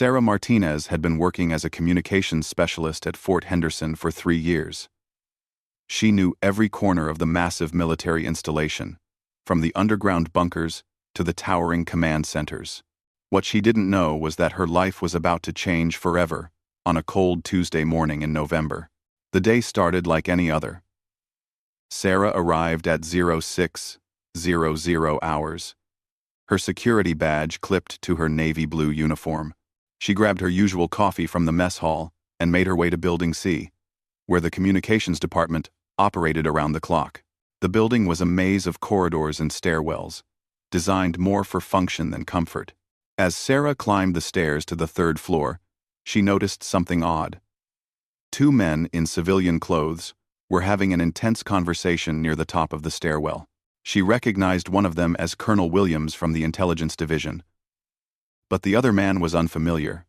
Sarah Martinez had been working as a communications specialist at Fort Henderson for 3 years. She knew every corner of the massive military installation, from the underground bunkers to the towering command centers. What she didn't know was that her life was about to change forever on a cold Tuesday morning in November. The day started like any other. Sarah arrived at 0600 hours, her security badge clipped to her navy blue uniform. She grabbed her usual coffee from the mess hall and made her way to Building C, where the communications department operated around the clock. The building was a maze of corridors and stairwells, designed more for function than comfort. As Sarah climbed the stairs to the 3rd floor, she noticed something odd. 2 men in civilian clothes were having an intense conversation near the top of the stairwell. She recognized one of them as Colonel Williams from the Intelligence Division. But the other man was unfamiliar.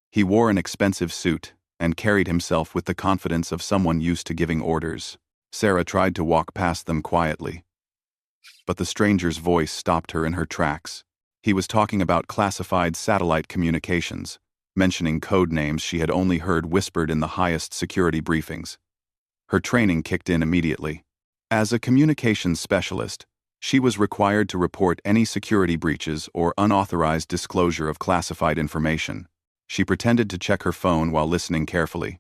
He wore an expensive suit and carried himself with the confidence of someone used to giving orders. Sarah tried to walk past them quietly, but the stranger's voice stopped her in her tracks. He was talking about classified satellite communications, mentioning code names she had only heard whispered in the highest security briefings. Her training kicked in immediately. As a communications specialist, she was required to report any security breaches or unauthorized disclosure of classified information. She pretended to check her phone while listening carefully.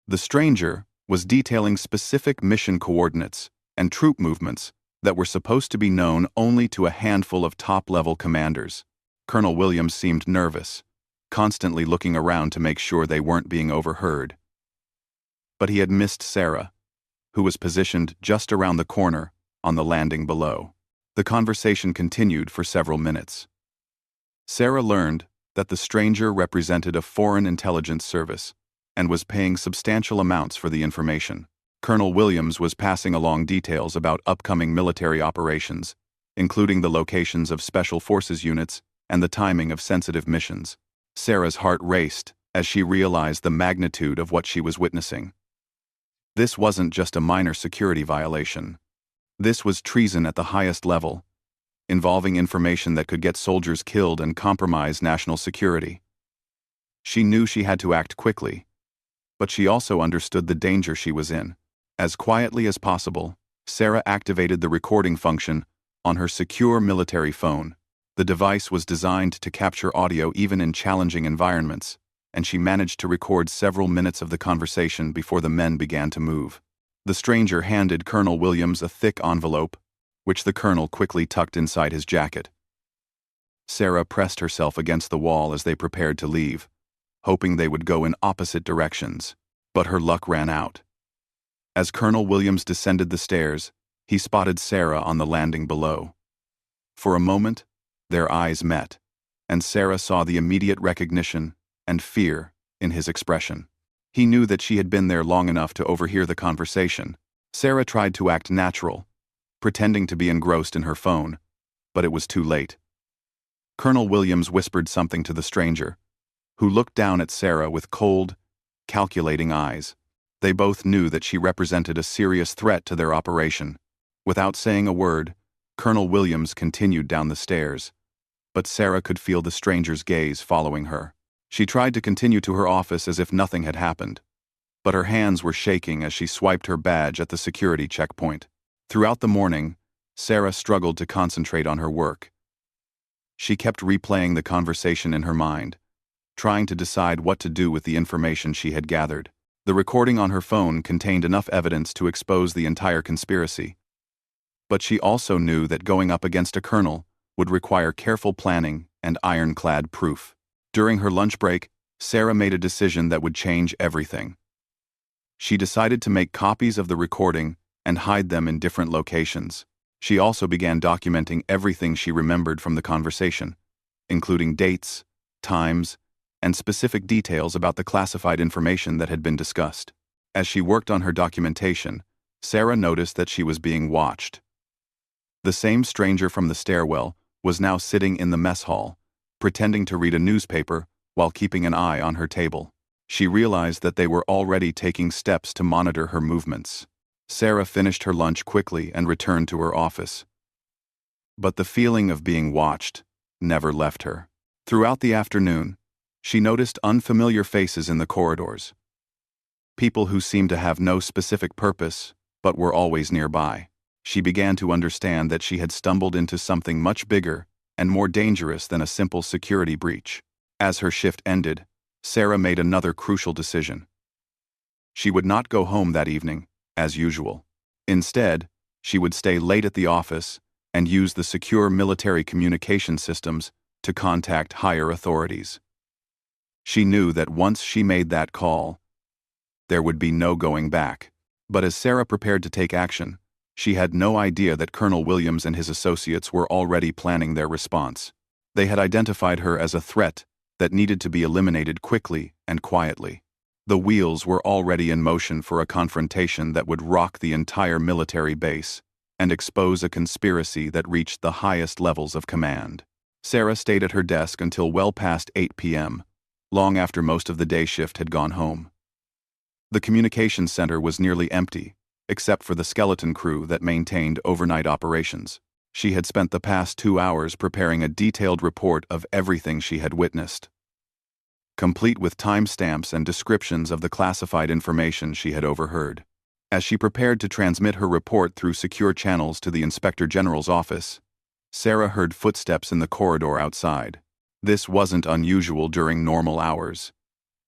The stranger was detailing specific mission coordinates and troop movements that were supposed to be known only to a handful of top-level commanders. Colonel Williams seemed nervous, constantly looking around to make sure they weren't being overheard. But he had missed Sarah, who was positioned just around the corner on the landing below. The conversation continued for several minutes. Sarah learned that the stranger represented a foreign intelligence service and was paying substantial amounts for the information. Colonel Williams was passing along details about upcoming military operations, including the locations of special forces units and the timing of sensitive missions. Sarah's heart raced as she realized the magnitude of what she was witnessing. This wasn't just a minor security violation. This was treason at the highest level, involving information that could get soldiers killed and compromise national security. She knew she had to act quickly, but she also understood the danger she was in. As quietly as possible, Sarah activated the recording function on her secure military phone. The device was designed to capture audio even in challenging environments, and she managed to record several minutes of the conversation before the men began to move. The stranger handed Colonel Williams a thick envelope, which the colonel quickly tucked inside his jacket. Sarah pressed herself against the wall as they prepared to leave, hoping they would go in opposite directions, but her luck ran out. As Colonel Williams descended the stairs, he spotted Sarah on the landing below. For a moment, their eyes met, and Sarah saw the immediate recognition and fear in his expression. He knew that she had been there long enough to overhear the conversation. Sarah tried to act natural, pretending to be engrossed in her phone, but it was too late. Colonel Williams whispered something to the stranger, who looked down at Sarah with cold, calculating eyes. They both knew that she represented a serious threat to their operation. Without saying a word, Colonel Williams continued down the stairs, but Sarah could feel the stranger's gaze following her. She tried to continue to her office as if nothing had happened, but her hands were shaking as she swiped her badge at the security checkpoint. Throughout the morning, Sarah struggled to concentrate on her work. She kept replaying the conversation in her mind, trying to decide what to do with the information she had gathered. The recording on her phone contained enough evidence to expose the entire conspiracy. But she also knew that going up against a colonel would require careful planning and ironclad proof. During her lunch break, Sarah made a decision that would change everything. She decided to make copies of the recording and hide them in different locations. She also began documenting everything she remembered from the conversation, including dates, times, and specific details about the classified information that had been discussed. As she worked on her documentation, Sarah noticed that she was being watched. The same stranger from the stairwell was now sitting in the mess hall, pretending to read a newspaper while keeping an eye on her table. She realized that they were already taking steps to monitor her movements. Sarah finished her lunch quickly and returned to her office. But the feeling of being watched never left her. Throughout the afternoon, She noticed unfamiliar faces in the corridors. People who seemed to have no specific purpose, but were always nearby. She began to understand that she had stumbled into something much bigger and more dangerous than a simple security breach. As her shift ended, Sarah made another crucial decision. She would not go home that evening, as usual. Instead, she would stay late at the office and use the secure military communication systems to contact higher authorities. She knew that once she made that call, there would be no going back. But as Sarah prepared to take action, she had no idea that Colonel Williams and his associates were already planning their response. They had identified her as a threat that needed to be eliminated quickly and quietly. The wheels were already in motion for a confrontation that would rock the entire military base and expose a conspiracy that reached the highest levels of command. Sarah stayed at her desk until well past 8 p.m., long after most of the day shift had gone home. The communications center was nearly empty, except for the skeleton crew that maintained overnight operations. She had spent the past 2 hours preparing a detailed report of everything she had witnessed, complete with timestamps and descriptions of the classified information she had overheard. As she prepared to transmit her report through secure channels to the Inspector General's office, Sarah heard footsteps in the corridor outside. This wasn't unusual during normal hours,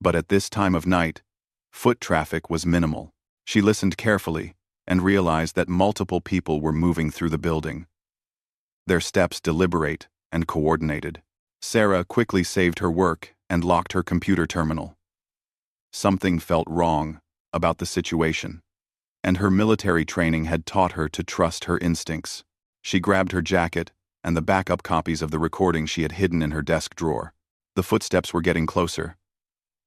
but at this time of night, foot traffic was minimal. She listened carefully and realized that multiple people were moving through the building, their steps deliberate and coordinated. Sarah quickly saved her work and locked her computer terminal. Something felt wrong about the situation, and her military training had taught her to trust her instincts. She grabbed her jacket and the backup copies of the recording she had hidden in her desk drawer. The footsteps were getting closer,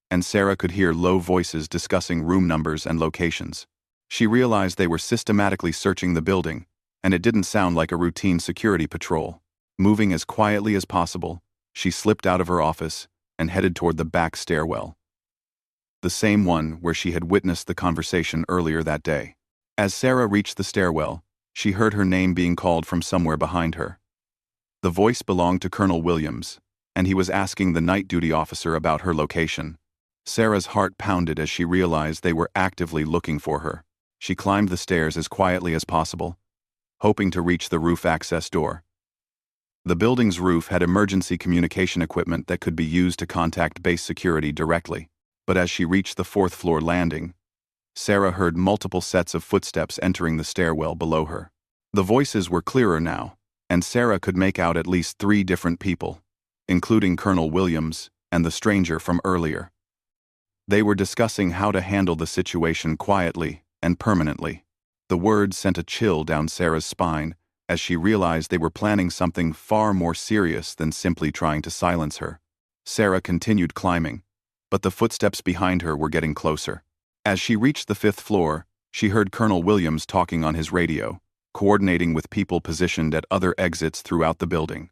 and Sarah could hear low voices discussing room numbers and locations. She realized they were systematically searching the building, and it didn't sound like a routine security patrol. Moving as quietly as possible, she slipped out of her office and headed toward the back stairwell, the same one where she had witnessed the conversation earlier that day. As Sarah reached the stairwell, she heard her name being called from somewhere behind her. The voice belonged to Colonel Williams, and he was asking the night duty officer about her location. Sarah's heart pounded as she realized they were actively looking for her. She climbed the stairs as quietly as possible, hoping to reach the roof access door. The building's roof had emergency communication equipment that could be used to contact base security directly. But as she reached the 4th floor landing, Sarah heard multiple sets of footsteps entering the stairwell below her. The voices were clearer now, and Sarah could make out at least 3 different people, including Colonel Williams and the stranger from earlier. They were discussing how to handle the situation quietly and permanently. The words sent a chill down Sarah's spine as she realized they were planning something far more serious than simply trying to silence her. Sarah continued climbing, but the footsteps behind her were getting closer. As she reached the 5th floor, she heard Colonel Williams talking on his radio, coordinating with people positioned at other exits throughout the building.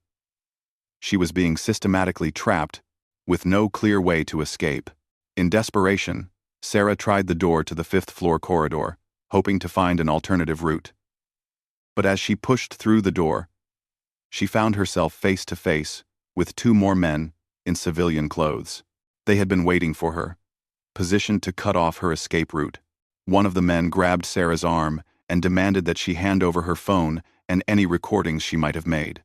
She was being systematically trapped, with no clear way to escape. In desperation, Sarah tried the door to the 5th floor corridor, hoping to find an alternative route. But as she pushed through the door, she found herself face to face with 2 more men in civilian clothes. They had been waiting for her, positioned to cut off her escape route. One of the men grabbed Sarah's arm and demanded that she hand over her phone and any recordings she might have made.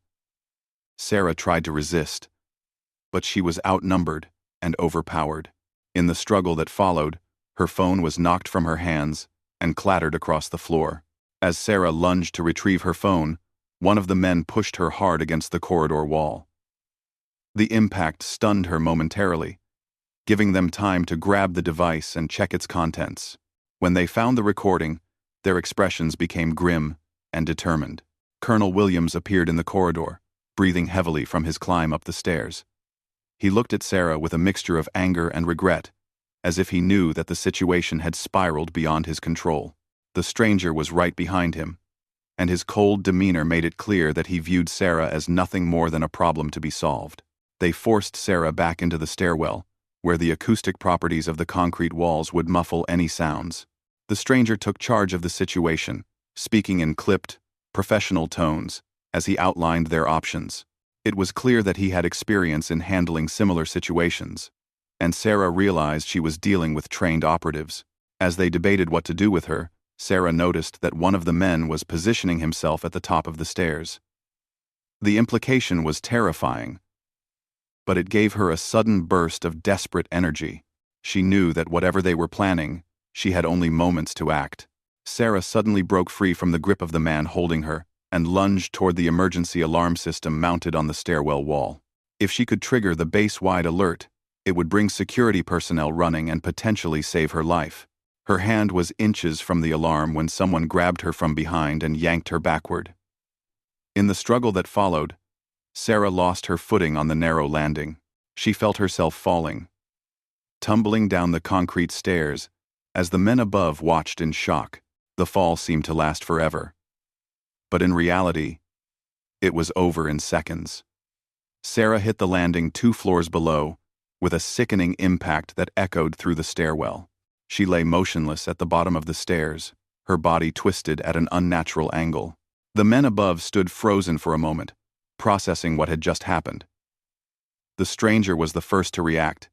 Sarah tried to resist, but she was outnumbered and overpowered. In the struggle that followed, her phone was knocked from her hands and clattered across the floor. As Sarah lunged to retrieve her phone, one of the men pushed her hard against the corridor wall. The impact stunned her momentarily, giving them time to grab the device and check its contents. When they found the recording, their expressions became grim and determined. Colonel Williams appeared in the corridor, breathing heavily from his climb up the stairs. He looked at Sarah with a mixture of anger and regret, as if he knew that the situation had spiraled beyond his control. The stranger was right behind him, and his cold demeanor made it clear that he viewed Sarah as nothing more than a problem to be solved. They forced Sarah back into the stairwell, where the acoustic properties of the concrete walls would muffle any sounds. The stranger took charge of the situation, speaking in clipped, professional tones, as he outlined their options. It was clear that he had experience in handling similar situations, and Sarah realized she was dealing with trained operatives. As they debated what to do with her, Sarah noticed that one of the men was positioning himself at the top of the stairs. The implication was terrifying, but it gave her a sudden burst of desperate energy. She knew that whatever they were planning, she had only moments to act. Sarah suddenly broke free from the grip of the man holding her and lunged toward the emergency alarm system mounted on the stairwell wall. If she could trigger the base-wide alert, it would bring security personnel running and potentially save her life. Her hand was inches from the alarm when someone grabbed her from behind and yanked her backward. In the struggle that followed, Sarah lost her footing on the narrow landing. She felt herself falling, tumbling down the concrete stairs as the men above watched in shock. The fall seemed to last forever. But in reality, it was over in seconds. Sarah hit the landing 2 floors below, with a sickening impact that echoed through the stairwell. She lay motionless at the bottom of the stairs, her body twisted at an unnatural angle. The men above stood frozen for a moment, processing what had just happened. The stranger was the first to react,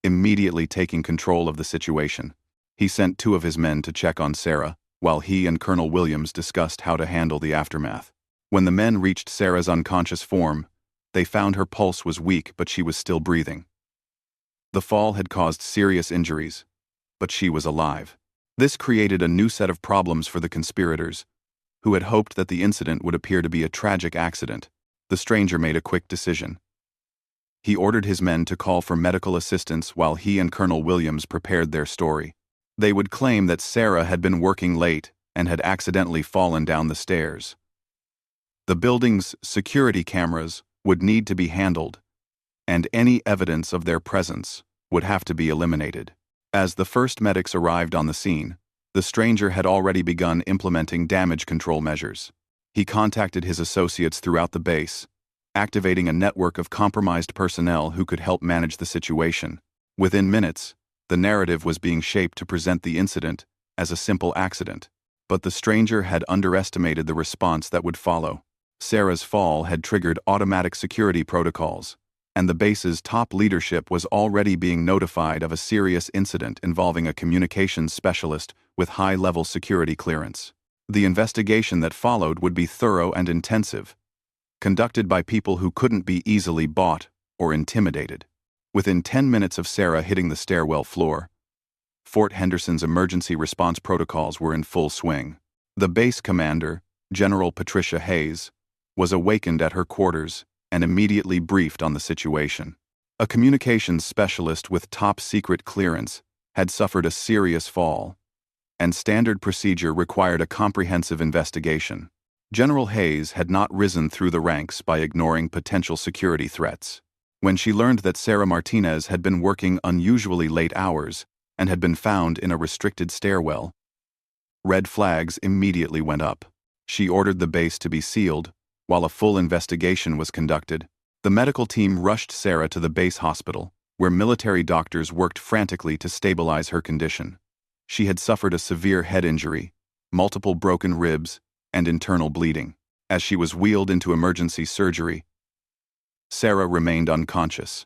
immediately taking control of the situation. He sent 2 of his men to check on Sarah, while he and Colonel Williams discussed how to handle the aftermath. When the men reached Sarah's unconscious form, they found her pulse was weak, but she was still breathing. The fall had caused serious injuries, but she was alive. This created a new set of problems for the conspirators, who had hoped that the incident would appear to be a tragic accident. The stranger made a quick decision. He ordered his men to call for medical assistance while he and Colonel Williams prepared their story. They would claim that Sarah had been working late and had accidentally fallen down the stairs. The building's security cameras would need to be handled, and any evidence of their presence would have to be eliminated. As the first medics arrived on the scene, the stranger had already begun implementing damage control measures. He contacted his associates throughout the base, activating a network of compromised personnel who could help manage the situation. Within minutes, the narrative was being shaped to present the incident as a simple accident, but the stranger had underestimated the response that would follow. Sarah's fall had triggered automatic security protocols, and the base's top leadership was already being notified of a serious incident involving a communications specialist with high-level security clearance. The investigation that followed would be thorough and intensive, conducted by people who couldn't be easily bought or intimidated. Within 10 minutes of Sarah hitting the stairwell floor, Fort Henderson's emergency response protocols were in full swing. The base commander, General Patricia Hayes, was awakened at her quarters and immediately briefed on the situation. A communications specialist with top-secret clearance had suffered a serious fall, and standard procedure required a comprehensive investigation. General Hayes had not risen through the ranks by ignoring potential security threats. When she learned that Sarah Martinez had been working unusually late hours and had been found in a restricted stairwell, red flags immediately went up. She ordered the base to be sealed, while a full investigation was conducted. The medical team rushed Sarah to the base hospital, where military doctors worked frantically to stabilize her condition. She had suffered a severe head injury, multiple broken ribs, and internal bleeding. As she was wheeled into emergency surgery, Sarah remained unconscious,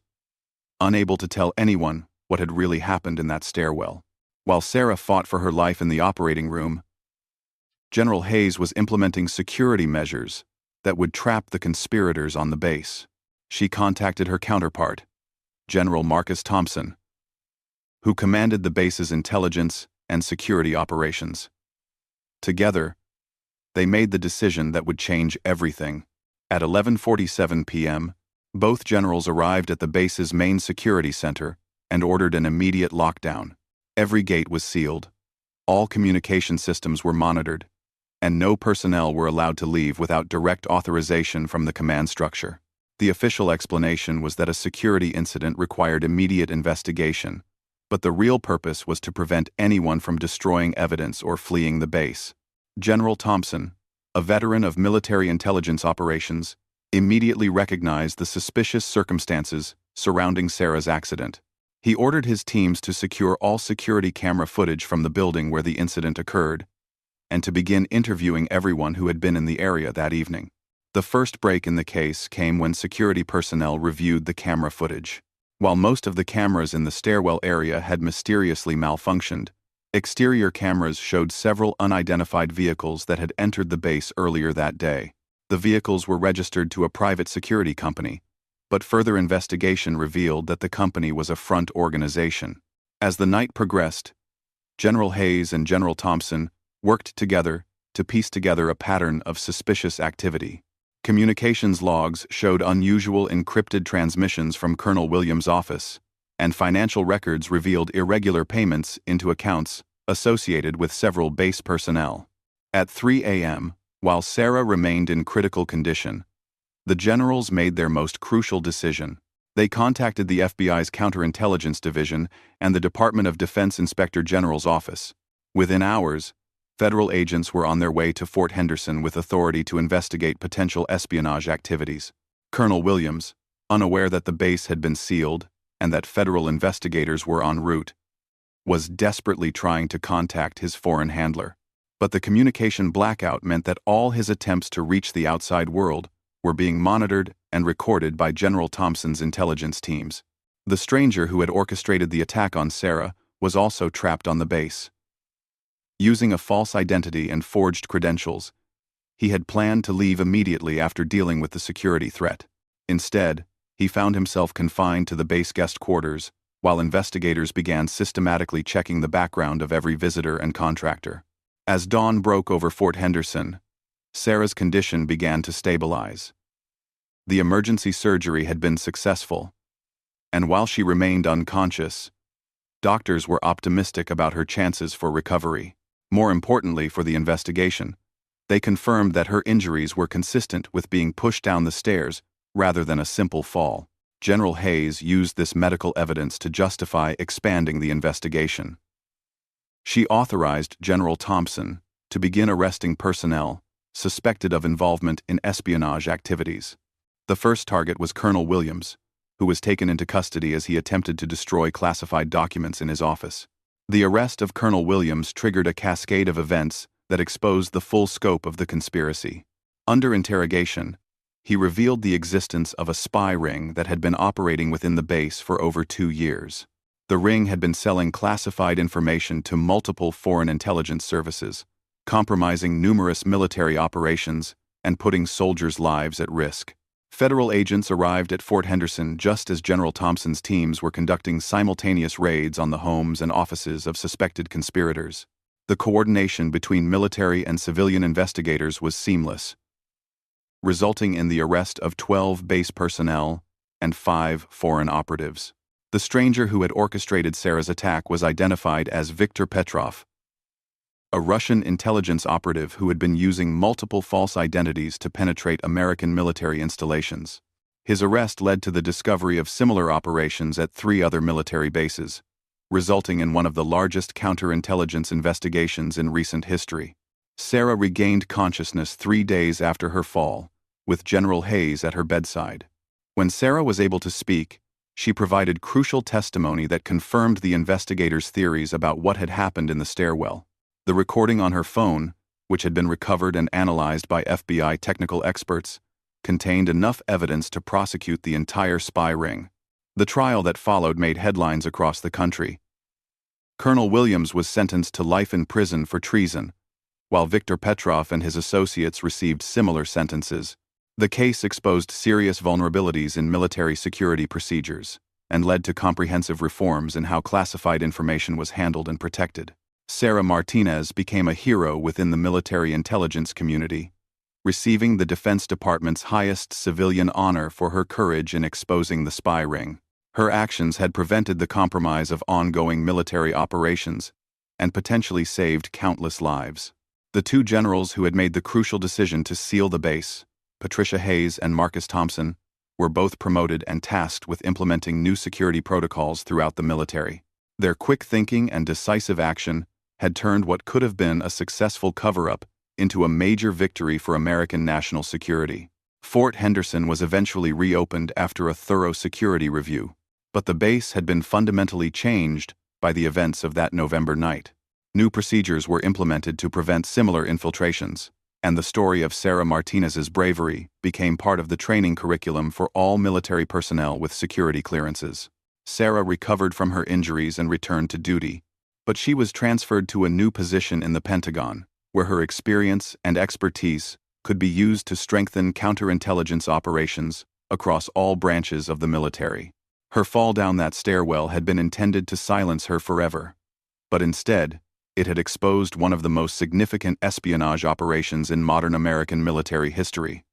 unable to tell anyone what had really happened in that stairwell. While Sarah fought for her life in the operating room, General Hayes was implementing security measures that would trap the conspirators on the base. She contacted her counterpart, General Marcus Thompson, who commanded the base's intelligence and security operations. Together, they made the decision that would change everything. At 11:47 p.m., both generals arrived at the base's main security center and ordered an immediate lockdown. Every gate was sealed, all communication systems were monitored, and no personnel were allowed to leave without direct authorization from the command structure. The official explanation was that a security incident required immediate investigation, but the real purpose was to prevent anyone from destroying evidence or fleeing the base. General Thompson, a veteran of military intelligence operations, immediately recognized the suspicious circumstances surrounding Sarah's accident. He ordered his teams to secure all security camera footage from the building where the incident occurred, and to begin interviewing everyone who had been in the area that evening. The first break in the case came when security personnel reviewed the camera footage. While most of the cameras in the stairwell area had mysteriously malfunctioned, exterior cameras showed several unidentified vehicles that had entered the base earlier that day. The vehicles were registered to a private security company, but further investigation revealed that the company was a front organization. As the night progressed, General Hayes and General Thompson worked together to piece together a pattern of suspicious activity. Communications logs showed unusual encrypted transmissions from Colonel Williams' office, and financial records revealed irregular payments into accounts associated with several base personnel. At 3 a.m., while Sarah remained in critical condition, the generals made their most crucial decision. They contacted the FBI's Counterintelligence Division and the Department of Defense Inspector General's office. Within hours, federal agents were on their way to Fort Henderson with authority to investigate potential espionage activities. Colonel Williams, unaware that the base had been sealed and that federal investigators were en route, was desperately trying to contact his foreign handler. But the communication blackout meant that all his attempts to reach the outside world were being monitored and recorded by General Thompson's intelligence teams. The stranger who had orchestrated the attack on Sarah was also trapped on the base. Using a false identity and forged credentials, he had planned to leave immediately after dealing with the security threat. Instead, he found himself confined to the base guest quarters, while investigators began systematically checking the background of every visitor and contractor. As dawn broke over Fort Henderson, Sarah's condition began to stabilize. The emergency surgery had been successful, and while she remained unconscious, doctors were optimistic about her chances for recovery. More importantly for the investigation, they confirmed that her injuries were consistent with being pushed down the stairs rather than a simple fall. General Hayes used this medical evidence to justify expanding the investigation. She authorized General Thompson to begin arresting personnel suspected of involvement in espionage activities. The first target was Colonel Williams, who was taken into custody as he attempted to destroy classified documents in his office. The arrest of Colonel Williams triggered a cascade of events that exposed the full scope of the conspiracy. Under interrogation, he revealed the existence of a spy ring that had been operating within the base for over 2 years. The ring had been selling classified information to multiple foreign intelligence services, compromising numerous military operations and putting soldiers' lives at risk. Federal agents arrived at Fort Henderson just as General Thompson's teams were conducting simultaneous raids on the homes and offices of suspected conspirators. The coordination between military and civilian investigators was seamless, resulting in the arrest of 12 base personnel and 5 foreign operatives. The stranger who had orchestrated Sarah's attack was identified as Viktor Petrov, a Russian intelligence operative who had been using multiple false identities to penetrate American military installations. His arrest led to the discovery of similar operations at 3 other military bases, resulting in one of the largest counterintelligence investigations in recent history. Sarah regained consciousness 3 days after her fall, with General Hayes at her bedside. When Sarah was able to speak, she provided crucial testimony that confirmed the investigators' theories about what had happened in the stairwell. The recording on her phone, which had been recovered and analyzed by FBI technical experts, contained enough evidence to prosecute the entire spy ring. The trial that followed made headlines across the country. Colonel Williams was sentenced to life in prison for treason, while Viktor Petrov and his associates received similar sentences. The case exposed serious vulnerabilities in military security procedures and led to comprehensive reforms in how classified information was handled and protected. Sarah Martinez became a hero within the military intelligence community, receiving the Defense Department's highest civilian honor for her courage in exposing the spy ring. Her actions had prevented the compromise of ongoing military operations and potentially saved countless lives. The 2 generals who had made the crucial decision to seal the base, Patricia Hayes and Marcus Thompson, were both promoted and tasked with implementing new security protocols throughout the military. Their quick thinking and decisive action had turned what could have been a successful cover-up into a major victory for American national security. Fort Henderson was eventually reopened after a thorough security review, but the base had been fundamentally changed by the events of that November night. New procedures were implemented to prevent similar infiltrations. and the story of Sarah Martinez's bravery became part of the training curriculum for all military personnel with security clearances. Sarah recovered from her injuries and returned to duty, but she was transferred to a new position in the Pentagon, where her experience and expertise could be used to strengthen counterintelligence operations across all branches of the military. Her fall down that stairwell had been intended to silence her forever, but instead, it had exposed one of the most significant espionage operations in modern American military history.